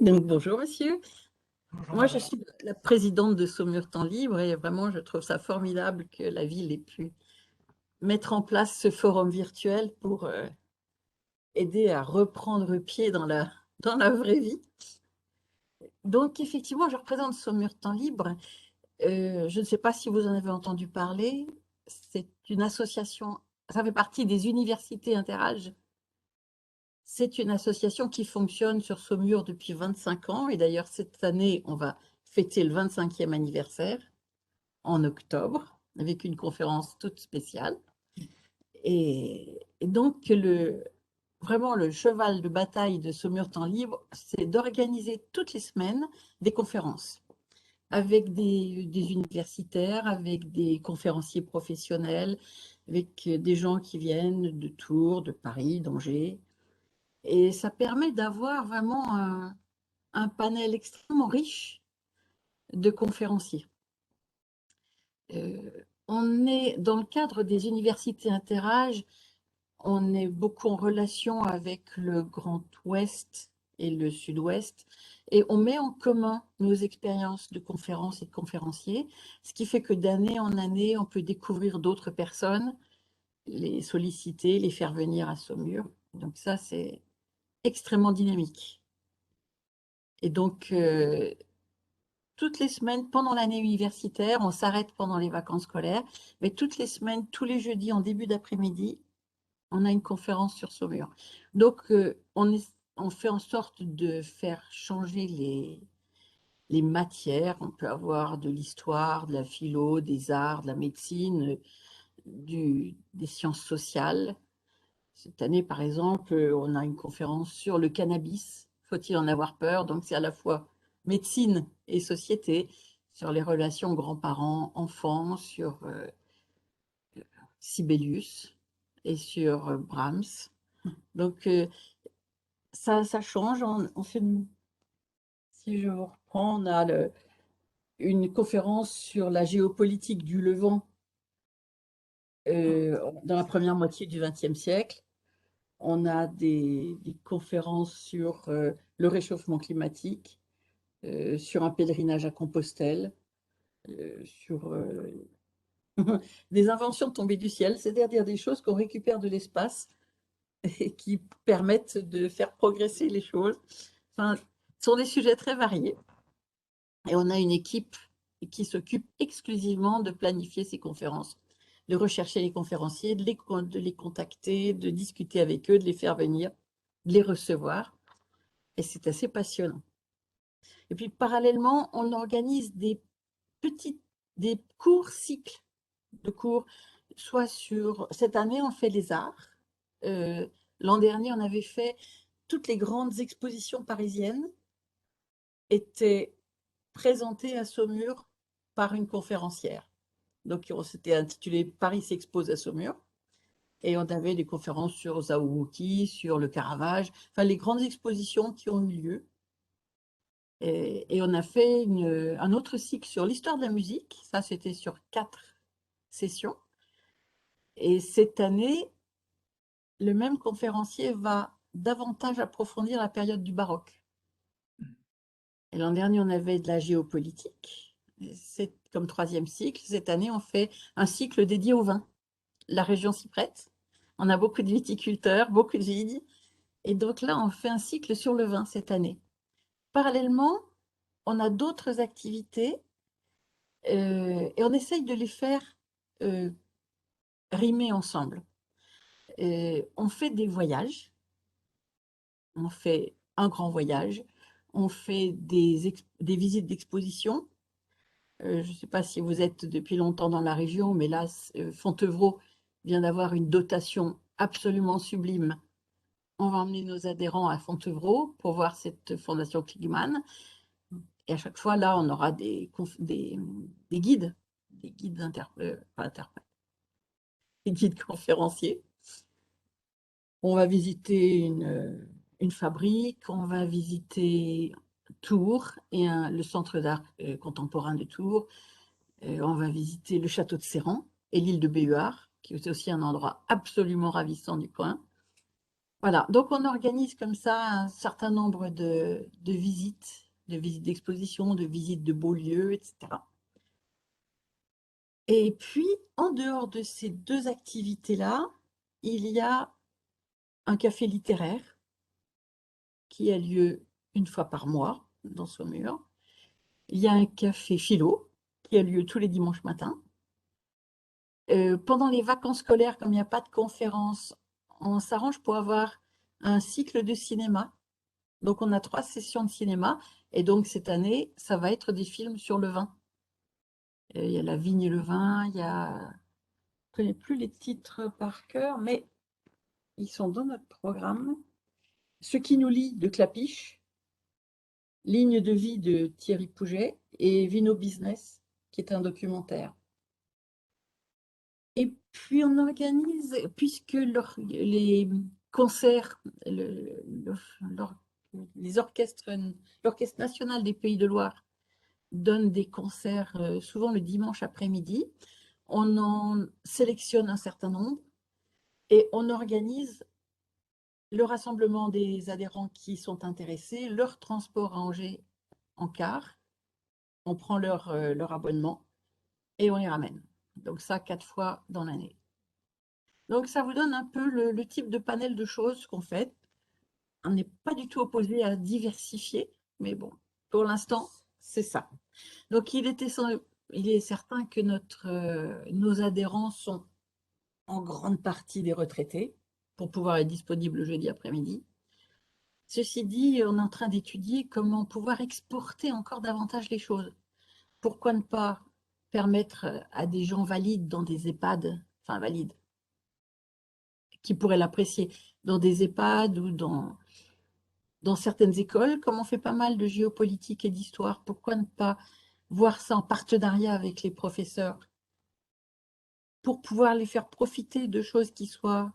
Donc, bonjour monsieur. Bonjour Moi, je madame. suis la présidente de Saumur Temps Libre et vraiment, je trouve ça formidable que la ville ait pu mettre en place ce forum virtuel pour aider à reprendre pied dans la vraie vie. Donc, effectivement, je représente Saumur Temps Libre. Je ne sais pas si vous en avez entendu parler. C'est une association, ça fait partie des universités Interage. C'est une association qui fonctionne sur Saumur depuis 25 ans et d'ailleurs, cette année, on va fêter le 25e anniversaire en octobre, avec une conférence toute spéciale. Et donc, vraiment, le cheval de bataille de Saumur Temps Libre, c'est d'organiser toutes les semaines des conférences avec des universitaires, avec des conférenciers professionnels, avec des gens qui viennent de Tours, de Paris, d'Angers. Et ça permet d'avoir vraiment un panel extrêmement riche de conférenciers. On est dans le cadre des universités Interage, on est beaucoup en relation avec le Grand Ouest et le Sud-Ouest et on met en commun nos expériences de conférences et de conférenciers, ce qui fait que d'année en année, on peut découvrir d'autres personnes, les solliciter, les faire venir à Saumur. Donc ça, c'est extrêmement dynamique. Et donc, toutes les semaines, pendant l'année universitaire, on s'arrête pendant les vacances scolaires, mais toutes les semaines, tous les jeudis en début d'après-midi, on a une conférence sur Saumur. Donc, on fait en sorte de faire changer les matières. On peut avoir de l'histoire, de la philo, des arts, de la médecine, des sciences sociales. Cette année, par exemple, on a une conférence sur le cannabis. Faut-il en avoir peur? Donc, c'est à la fois médecine et société, sur les relations grands-parents-enfants, sur Sibelius et sur Brahms. Donc, ça change. On fait, si je vous reprends, on a une conférence sur la géopolitique du Levant dans la première moitié du XXe siècle. On a des conférences sur le réchauffement climatique, sur un pèlerinage à Compostelle, sur des inventions tombées du ciel, c'est-à-dire des choses qu'on récupère de l'espace et qui permettent de faire progresser les choses. Enfin, ce sont des sujets très variés. Et on a une équipe qui s'occupe exclusivement de planifier ces conférences, de rechercher les conférenciers, de les contacter, de discuter avec eux, de les faire venir, de les recevoir. Et c'est assez passionnant. Et puis parallèlement, on organise des courts cycles de cours, soit sur, cette année, on fait les arts. Euh, L'an dernier, on avait fait toutes les grandes expositions parisiennes étaient présentées à Saumur par une conférencière. Donc, c'était intitulé Paris s'expose à Saumur. Et on avait des conférences sur Zawuki, sur le Caravage, enfin les grandes expositions qui ont eu lieu. Et on a fait un autre cycle sur l'histoire de la musique. Ça, c'était sur 4 sessions. Et cette année, le même conférencier va davantage approfondir la période du baroque. Et l'an dernier, on avait de la géopolitique. C'est comme 3e cycle. Cette année, on fait un cycle dédié au vin. La région s'y prête. On a beaucoup de viticulteurs, beaucoup de vignes. Et donc là, on fait un cycle sur le vin cette année. Parallèlement, on a d'autres activités et on essaye de les faire euh, rimer ensemble. On fait des voyages, on fait un grand voyage, on fait des visites d'exposition. Je ne sais pas si vous êtes depuis longtemps dans la région, mais là, Fontevraud vient d'avoir une dotation absolument sublime. On va emmener nos adhérents à Fontevraud pour voir cette fondation Kligman. Et à chaque fois, là, on aura des guides, pas interprètes, des guides conférenciers. On va visiter une fabrique, on va visiter Tours et le centre d'art contemporain de Tours. On va visiter le château de Séran et l'île de Béhuard, qui est aussi un endroit absolument ravissant du coin. Voilà, donc on organise comme ça un certain nombre de visites d'exposition, de visites de beaux lieux, etc. Et puis, en dehors de ces deux activités-là, il y a un café littéraire qui a lieu une fois par mois dans Saumur. Il y a un café philo qui a lieu tous les dimanches matins. Pendant les vacances scolaires, comme il n'y a pas de conférence, on s'arrange pour avoir un cycle de cinéma. Donc, on a 3 sessions de cinéma. Et donc, cette année, ça va être des films sur le vin. Il y a La Vigne et le vin, il y a... Je ne connais plus les titres par cœur, mais ils sont dans notre programme. Ce qui nous lie de Clapiche, Ligne de vie de Thierry Pouget et Vino Business, qui est un documentaire. Et puis on organise, puisque les concerts, les orchestres, l'Orchestre national des Pays de Loire donne des concerts souvent le dimanche après-midi, on en sélectionne un certain nombre et on organise le rassemblement des adhérents qui sont intéressés, leur transport à Angers en car, on prend leur abonnement et on les ramène. Donc ça, 4 fois dans l'année. Donc ça vous donne un peu le type de panel de choses qu'on fait. On n'est pas du tout opposé à diversifier, mais bon, pour l'instant, c'est ça. Donc il est certain que nos adhérents sont en grande partie des retraités pour pouvoir être disponibles le jeudi après-midi. Ceci dit, on est en train d'étudier comment pouvoir exporter encore davantage les choses. Pourquoi ne pas permettre à des gens valides dans des EHPAD, enfin valides, qui pourraient l'apprécier, dans des EHPAD ou dans certaines écoles, comme on fait pas mal de géopolitique et d'histoire, pourquoi ne pas voir ça en partenariat avec les professeurs pour pouvoir les faire profiter de choses qui soient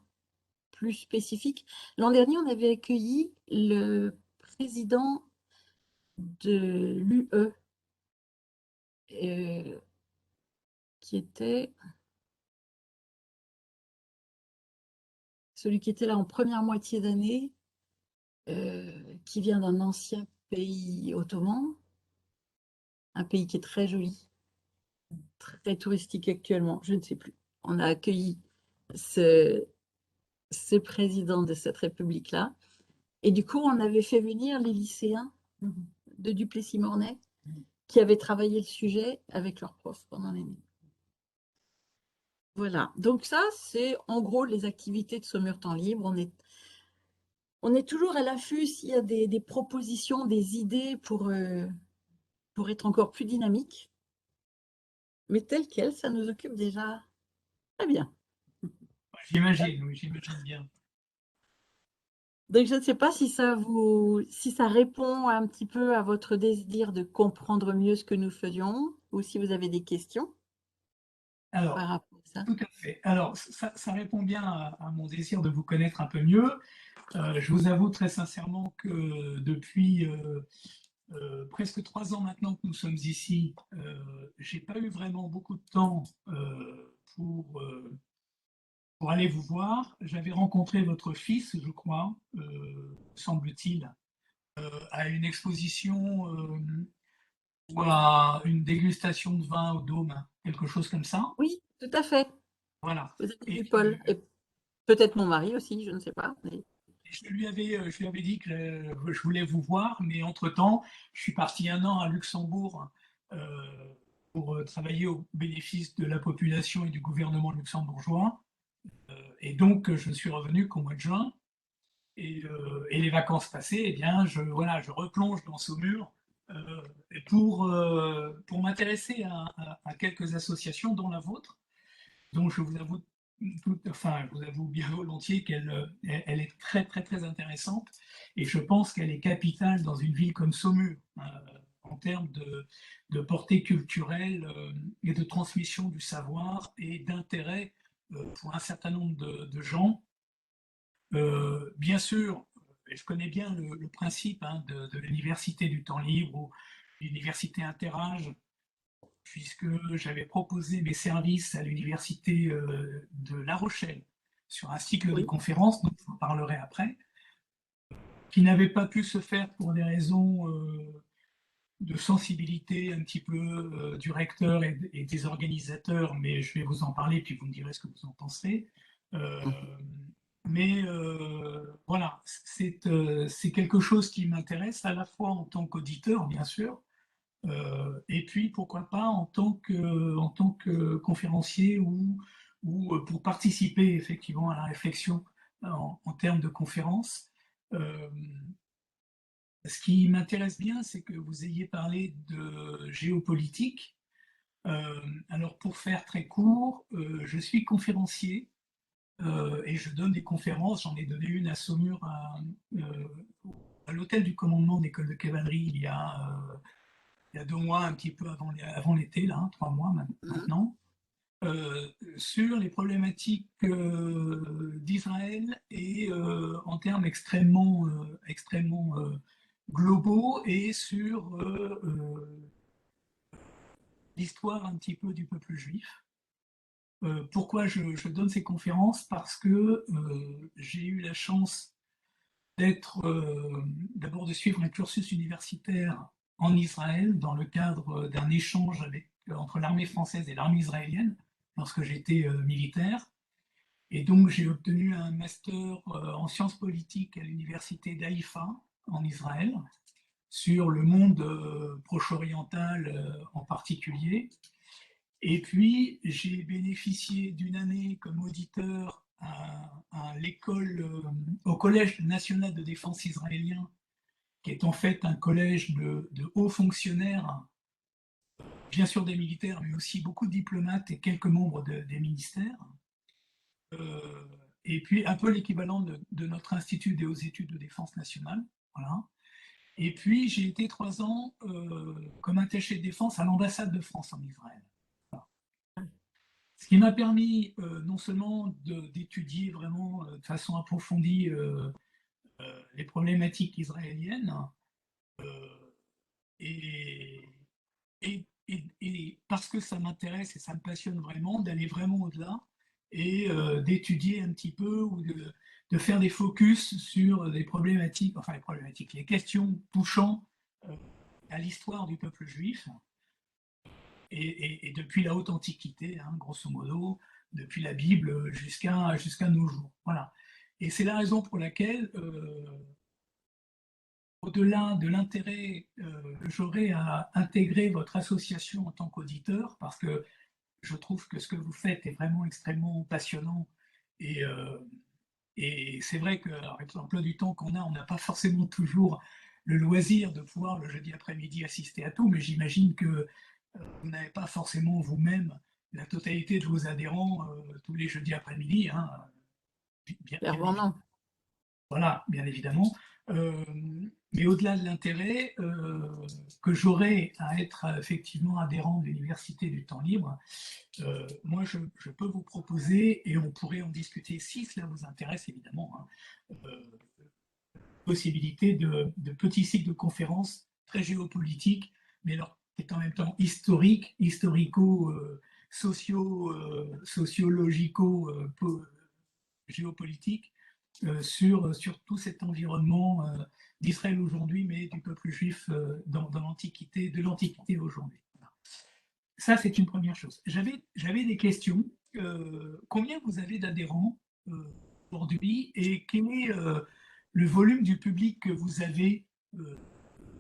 plus spécifiques. L'an dernier, on avait accueilli le président de l'UE, qui était celui qui était là en première moitié d'année, qui vient d'un ancien pays ottoman, un pays qui est très joli, très touristique actuellement, je ne sais plus. On a accueilli ce, ce président de cette république-là. Et du coup, on avait fait venir les lycéens de Duplessis-Mornay qui avaient travaillé le sujet avec leurs profs pendant l'année. Voilà, donc ça, c'est en gros les activités de Saumur Temps Libre. On est toujours à l'affût s'il y a des propositions, des idées pour être encore plus dynamique. Mais tel quel, ça nous occupe déjà très bien. J'imagine, oui, j'imagine bien. Donc, je ne sais pas si ça répond un petit peu à votre désir de comprendre mieux ce que nous faisions ou si vous avez des questions par Alors, rapport à ça. tout à fait. Alors, ça répond bien à mon désir de vous connaître un peu mieux. Je vous avoue très sincèrement que depuis presque 3 ans maintenant que nous sommes ici, j'ai pas eu vraiment beaucoup de temps pour aller vous voir. J'avais rencontré votre fils, je crois, semble-t-il, à une exposition ou à une dégustation de vin au Dôme, quelque chose comme ça. Oui, tout à fait. Voilà. Vous avez Et vu puis, Paul. Et peut-être mon mari aussi, je ne sais pas. je lui avais dit que je voulais vous voir, mais entre-temps, je suis parti 1 an à Luxembourg pour travailler au bénéfice de la population et du gouvernement luxembourgeois. Et donc, je ne suis revenu qu'au mois de juin. Et les vacances passées, eh bien, voilà, je replonge dans Saumur pour m'intéresser à quelques associations, dont la vôtre, dont je vous avoue, enfin, je vous avoue bien volontiers qu'elle est très, très, très intéressante. Et je pense qu'elle est capitale dans une ville comme Saumur, en termes de portée culturelle et de transmission du savoir et d'intérêt pour un certain nombre de gens. Bien sûr, je connais bien le principe de l'université du temps libre ou l'université interage, puisque j'avais proposé mes services à l'université de La Rochelle sur un cycle de Oui. conférences, dont je vous parlerai après, qui n'avait pas pu se faire pour des raisons de sensibilité un petit peu du recteur et des organisateurs, mais je vais vous en parler, puis vous me direz ce que vous en pensez. Euh, mais voilà, c'est quelque chose qui m'intéresse à la fois en tant qu'auditeur, bien sûr, et puis pourquoi pas en tant que conférencier ou pour participer effectivement à la réflexion en termes de conférences. Euh, Ce qui m'intéresse bien, c'est que vous ayez parlé de géopolitique. Alors pour faire très court, je suis conférencier et je donne des conférences. J'en ai donné une à Saumur à l'hôtel du commandement d'école de cavalerie il y a 2 mois, un petit peu avant l'été, là, 3 mois Mhm. maintenant, sur les problématiques d'Israël et en termes extrêmement globaux et sur l'histoire un petit peu du peuple juif. Pourquoi je donne ces conférences? Parce que j'ai eu la chance d'être d'abord de suivre un cursus universitaire en Israël dans le cadre d'un échange entre l'armée française et l'armée israélienne lorsque j'étais militaire. Et donc j'ai obtenu un master en sciences politiques à l'université d'Haïfa en Israël sur le monde proche-oriental en particulier. Et puis, j'ai bénéficié d'une année comme auditeur à l'école, au Collège national de défense israélien, qui est en fait un collège de hauts fonctionnaires, bien sûr des militaires, mais aussi beaucoup de diplomates et quelques membres des ministères. Euh, et puis, un peu l'équivalent de notre Institut des hautes études de défense nationale. Voilà. Et puis, j'ai été 3 ans comme attaché de défense à l'ambassade de France en Israël. Voilà. Ce qui m'a permis non seulement d'étudier vraiment de façon approfondie les problématiques israéliennes et, et parce que ça m'intéresse et ça me passionne vraiment, d'aller vraiment au-delà et d'étudier un petit peu ou de faire des focus sur des problématiques, enfin les problématiques, les questions touchant à l'histoire du peuple juif et depuis la haute antiquité, hein, grosso modo, depuis la Bible jusqu'à nos jours. Voilà. Et c'est la raison pour laquelle, au-delà de l'intérêt que j'aurais à intégrer votre association en tant qu'auditeur, parce que je trouve que ce que vous faites est vraiment extrêmement passionnant et, euh, et c'est vrai qu'avec l'emploi du temps qu'on a, on n'a pas forcément toujours le loisir de pouvoir le jeudi après-midi assister à tout, mais j'imagine que vous n'avez pas forcément vous-même la totalité de vos adhérents tous les jeudis après-midi, hein, bien Clairement, évidemment. non. Voilà, bien évidemment. Mais au-delà de l'intérêt que j'aurais à être effectivement adhérent de l'Université du temps libre, moi je peux vous proposer, et on pourrait en discuter si cela vous intéresse évidemment, hein, possibilité de petits cycles de conférences très géopolitiques, mais alors qui est en même temps historique, historico, sociologico, géopolitique, sur tout cet environnement d'Israël aujourd'hui, mais du peuple juif dans l'Antiquité, de l'Antiquité aujourd'hui. Ça, c'est une première chose. J'avais des questions. Combien vous avez d'adhérents aujourd'hui et quel est le volume du public que vous avez euh,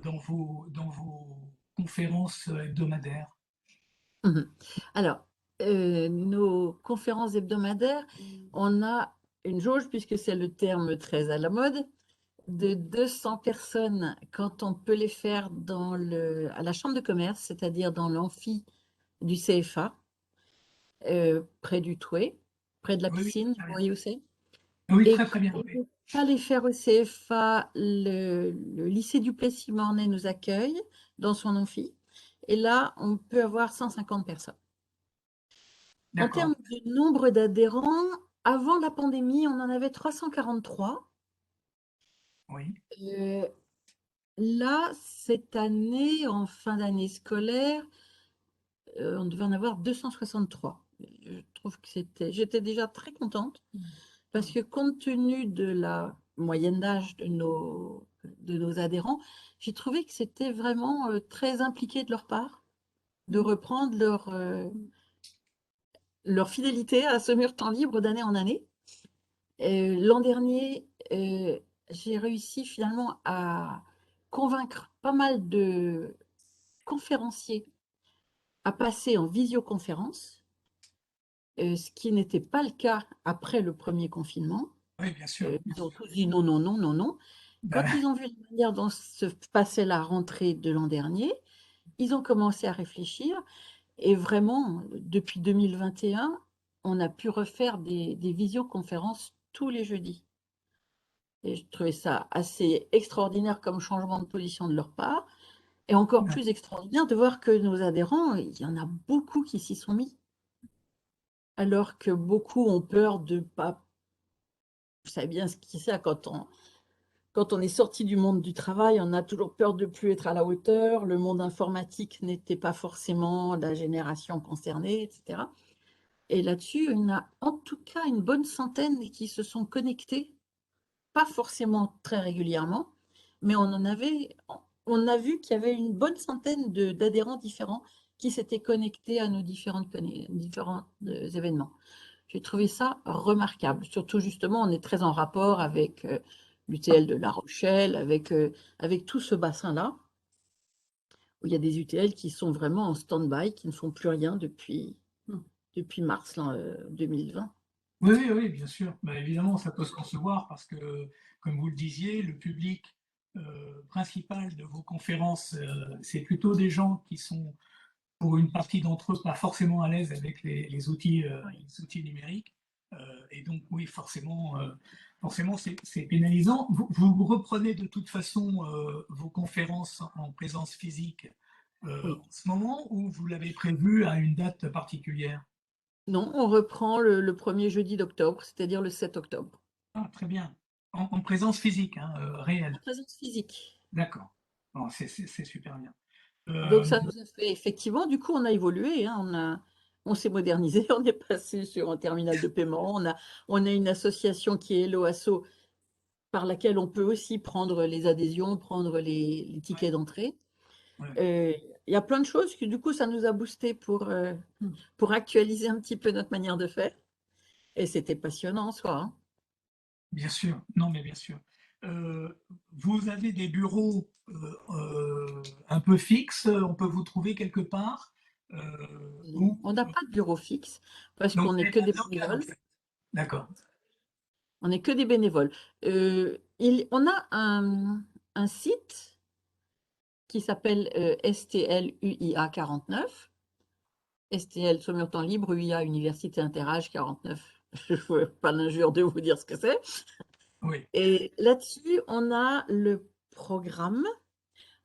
dans vos conférences hebdomadaires? Mhm. Alors, nos conférences hebdomadaires, on a une jauge, puisque c'est le terme très à la mode, de 200 personnes quand on peut les faire à la chambre de commerce, c'est-à-dire dans l'amphi du CFA, près du Toué, près de la Oui, oui, piscine, très vous bien. voyez où c'est. Oui, Et très quand très bien. on Oui. ne peut pas les faire au CFA, le lycée du Plessis-Mornay nous accueille dans son amphi. Et là, on peut avoir 150 personnes. En D'accord. termes de nombre d'adhérents, avant la pandémie, on en avait 343. Oui. Euh, Là, cette année, en fin d'année scolaire, on devait en avoir 263. Je trouve que j'étais déjà très contente parce que compte tenu de la moyenne d'âge de nos adhérents, j'ai trouvé que c'était vraiment très impliqué de leur part de reprendre leur fidélité à ce mur temps libre d'année en année. L'an dernier, j'ai réussi finalement à convaincre pas mal de conférenciers à passer en visioconférence, ce qui n'était pas le cas après le premier confinement. Oui, bien sûr. Ils ont tous dit non, non, non, non, non. Quand Ben, ils ont vu la manière dont se passait la rentrée de l'an dernier, ils ont commencé à réfléchir. Et vraiment, depuis 2021, on a pu refaire des visioconférences tous les jeudis. Et je trouvais ça assez extraordinaire comme changement de position de leur part. Et encore plus extraordinaire de voir que nos adhérents, il y en a beaucoup qui s'y sont mis. Alors que beaucoup ont peur de pas. Vous savez bien ce qui c'est quand on est sorti du monde du travail, on a toujours peur de ne plus être à la hauteur. Le monde informatique n'était pas forcément la génération concernée, etc. Et là-dessus, il y en a en tout cas une bonne centaine qui se sont connectés, pas forcément très régulièrement, mais on a vu qu'il y avait une bonne centaine d'adhérents différents qui s'étaient connectés à nos différents événements. J'ai trouvé ça remarquable. Surtout, justement, on est très en rapport avec l'UTL de La Rochelle, avec tout ce bassin-là, où il y a des UTL qui sont vraiment en stand-by, qui ne font plus rien depuis mars là, 2020. oui, oui, oui, bien sûr. Ben, évidemment, ça peut se concevoir parce que, comme vous le disiez, le public principal de vos conférences, c'est plutôt des gens qui sont, pour une partie d'entre eux, pas forcément à l'aise avec les outils numériques. Et donc, oui, forcément c'est pénalisant. Vous reprenez de toute façon vos conférences en présence physique Oui. en ce moment ou vous l'avez prévu à une date particulière? Non, on reprend le premier jeudi d'octobre, c'est-à-dire le 7 octobre. Ah, très bien. En présence physique, hein, En réelle. présence physique. D'accord. Bon, c'est super bien. Donc Euh, ça nous a fait effectivement, du coup, on a évolué, hein, on s'est modernisé, on est passé sur un terminal de paiement, on a une association qui est l'OASO par laquelle on peut aussi prendre les adhésions, prendre les ouais, tickets d'entrée. ouais. Euh, Il y a plein de choses que du coup, ça nous a boosté pour actualiser un petit peu notre manière de faire. Et c'était passionnant en soi, hein. Bien sûr, non mais bien sûr. Vous avez des bureaux un peu fixes, on peut vous trouver quelque part, Non, ou on n'a pas de bureau fixe parce donc qu'on vous n'est n'avez que pas des de local en bénévoles. fait. D'accord. On n'est que des bénévoles. On a un site qui s'appelle STL UIA 49. STL Saumur Temps Libre, UIA Université Interage 49. Je ne fais pas l'injure de vous dire ce que c'est. Oui, Et là-dessus, on a le programme,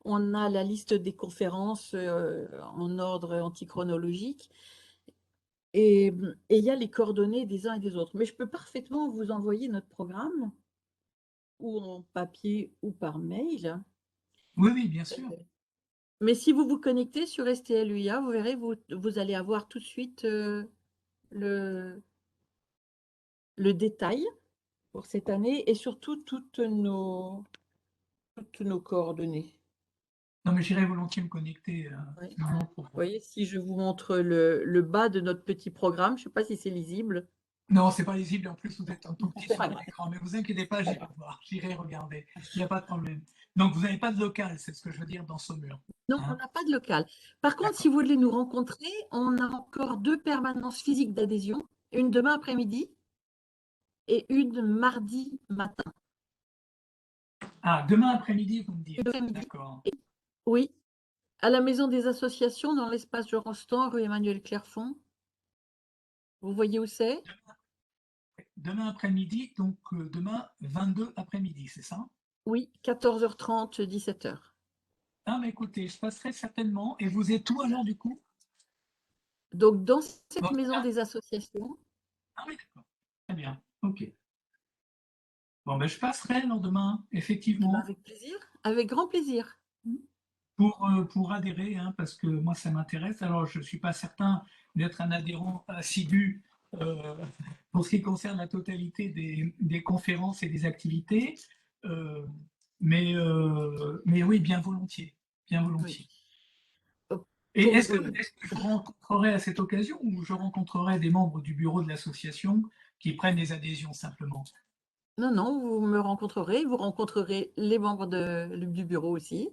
on a la liste des conférences en ordre antichronologique et il y a les coordonnées des uns et des autres. Mais je peux parfaitement vous envoyer notre programme ou en papier ou par mail. oui, oui, bien sûr. Mais si vous vous connectez sur STLUIA, vous verrez, vous allez avoir tout de suite le, le détail pour cette année et surtout toutes nos coordonnées. Non mais j'irai volontiers me connecter Oui. vraiment pour. Vous voyez, si je vous montre le bas de notre petit programme, je ne sais pas si c'est lisible. Non, c'est pas lisible. En plus, vous êtes un tout petit C'est sur pas mon grave. écran, mais vous inquiétez pas, j'irai voir, j'irai regarder. Il n'y a pas de problème. Donc, vous n'avez pas de local, c'est ce que je veux dire dans Saumur. Non, on Hein. n'a pas de local. Par contre, si D'accord. vous voulez nous rencontrer, on a encore 2 permanences physiques d'adhésion, une demain après-midi et une mardi matin. Ah, demain après-midi, vous me Une dites. après-midi. D'accord. Oui, à la Maison des Associations, dans l'espace de Rostand, rue Emmanuel Clerfond. Vous voyez où c'est? Demain après-midi, donc demain 22 après-midi, c'est ça? Oui, 14h30, 17h. Ah, mais écoutez, je passerai certainement. Et vous êtes où alors du coup? Donc, dans cette Votre Maison carte. des Associations, Ah oui, d'accord. Très bien. Ok. Bon, ben je passerai le lendemain, eh ben, effectivement, avec plaisir, avec grand plaisir. pour adhérer, hein, parce que moi ça m'intéresse. Alors, je ne suis pas certain d'être un adhérent assidu euh, pour ce qui concerne la totalité des conférences et des activités. Euh, mais oui, bien volontiers. Bien Oui. volontiers. Oh, Et pour, est-ce que je rencontrerai à cette occasion ou je rencontrerai des membres du bureau de l'association qui prennent des adhésions simplement? non, non, vous rencontrerez les membres du bureau aussi.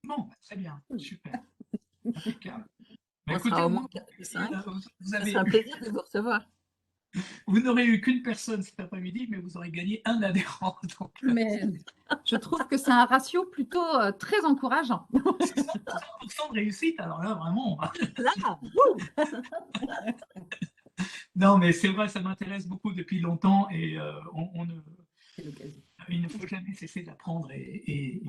Bon, bah, très bien, super, impeccable. Bah, On écoutez, sera au moins 4 ou 5. vous Ça sera avez un plaisir de vous recevoir. vous n'aurez eu qu'une personne cet après-midi, mais vous aurez gagné un adhérent. Donc, Mais je trouve que c'est un ratio plutôt très encourageant. c'est 100% de réussite, alors là, vraiment. Là, Non, mais c'est vrai, ça m'intéresse beaucoup depuis longtemps et c'est l'occasion. il ne faut jamais cesser d'apprendre et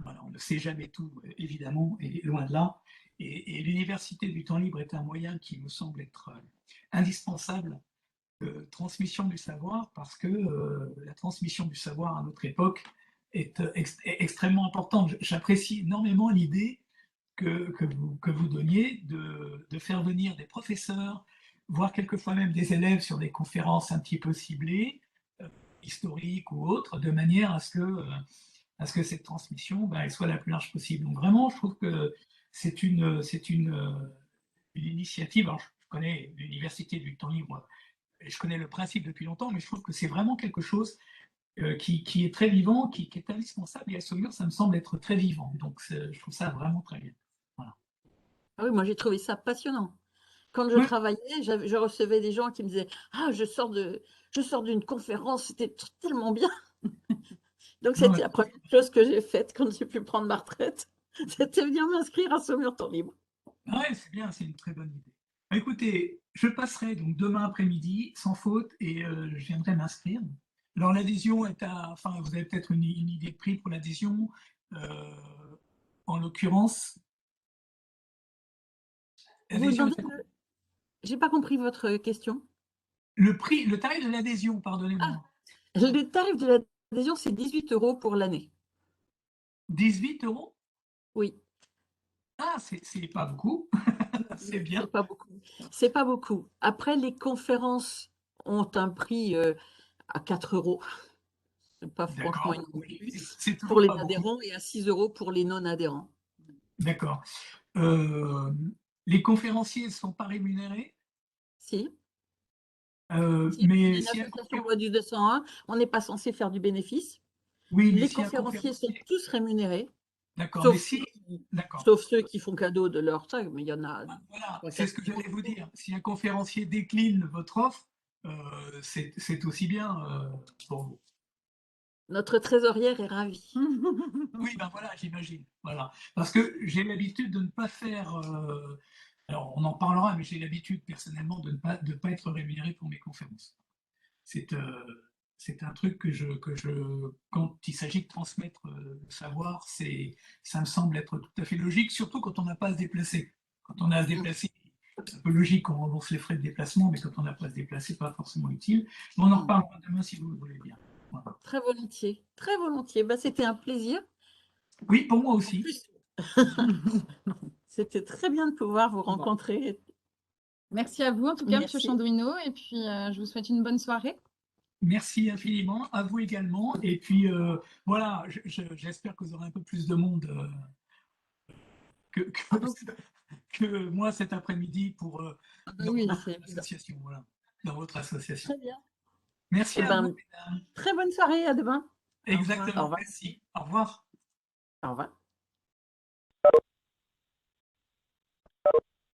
voilà, on ne sait jamais tout, évidemment, et loin de là. Et l'université du temps libre est un moyen qui me semble être indispensable de transmission du savoir parce que la transmission du savoir à notre époque est extrêmement importante. J'apprécie énormément l'idée que vous donniez de faire venir des professeurs, voire quelquefois même des élèves sur des conférences un petit peu ciblées, historiques ou autres, de manière à ce que cette transmission ben, elle soit la plus large possible. Donc vraiment, je trouve que une initiative. Alors, je connais l'université du temps libre, et je connais le principe depuis longtemps, mais je trouve que c'est vraiment quelque chose qui est très vivant, qui est indispensable. Et à Saumur, ça me semble être très vivant. Donc, je trouve ça vraiment très bien. Voilà. Ah oui, moi j'ai trouvé ça passionnant. Quand je Oui, travaillais, je recevais des gens qui me disaient: «Ah, je sors d'une conférence, c'était tellement bien». Donc ouais, c'était la première chose que j'ai faite quand j'ai pu prendre ma retraite. C'était venir m'inscrire à Saumur Temps Libre. ouais, c'est bien, c'est une très bonne idée. Bah, écoutez, je passerai donc demain après-midi, sans faute, et je viendrai m'inscrire. Alors, l'adhésion est à. Enfin, vous avez peut-être une idée de prix pour l'adhésion. Euh, En l'occurrence, Vous l'adhésion demandez est à j'ai pas compris votre question. le prix, le tarif de l'adhésion, Ah, pardonnez-moi. le tarif de l'adhésion, c'est 18 € pour l'année. 18 €? Oui, Ah, c'est pas beaucoup. C'est c'est bien. pas beaucoup. C'est pas beaucoup. Après, les conférences ont un prix, à 4 €. C'est pas franchement D'accord. énorme Oui, plus c'est pour toujours les pas beaucoup. adhérents et à 6 € pour les non-adhérents. D'accord. Euh, les conférenciers ne sont pas rémunérés, Si, si, on est mais une si un association loi du 201, on n'est pas censé faire du bénéfice. oui, mais Les si un conférenciers sont conférencier, tous rémunérés, d'accord, mais sauf si, d'accord. sauf ceux qui font cadeau de leur sac, mais il y en a Voilà, c'est 3-4 ce que qui font. j'allais vous dire. Si un conférencier décline votre offre, c'est aussi bien pour vous. Notre trésorière est ravie. Oui, ben voilà, j'imagine. Voilà. Parce que j'ai l'habitude de ne pas faire. Alors, on en parlera, mais j'ai l'habitude personnellement de pas être rémunéré pour mes conférences. C'est c'est un truc quand il s'agit de transmettre le savoir, ça me semble être tout à fait logique, surtout quand on n'a pas à se déplacer. Quand on a à se déplacer, c'est un peu logique qu'on rembourse les frais de déplacement, mais quand on n'a pas à se déplacer, pas forcément utile. Mais on en reparlera demain si vous le voulez bien. Voilà. Très volontiers, très volontiers. Bah, c'était un plaisir. Oui, pour moi En aussi. plus, c'était très bien de pouvoir vous rencontrer. Merci à vous, en tout cas, Monsieur Merci. Chanduino, et puis je vous souhaite une bonne soirée. Merci infiniment, à vous également. Et puis voilà, j'espère que vous aurez un peu plus de monde que, que, Ah bah, que moi cet après-midi pour ah bah dans oui, votre c'est évident. association. Voilà, dans votre association. Très bien. Merci Eh à vous, ben, mesdames. très bonne soirée, à demain. Au Exactement, revoir. merci. Au revoir. Au revoir.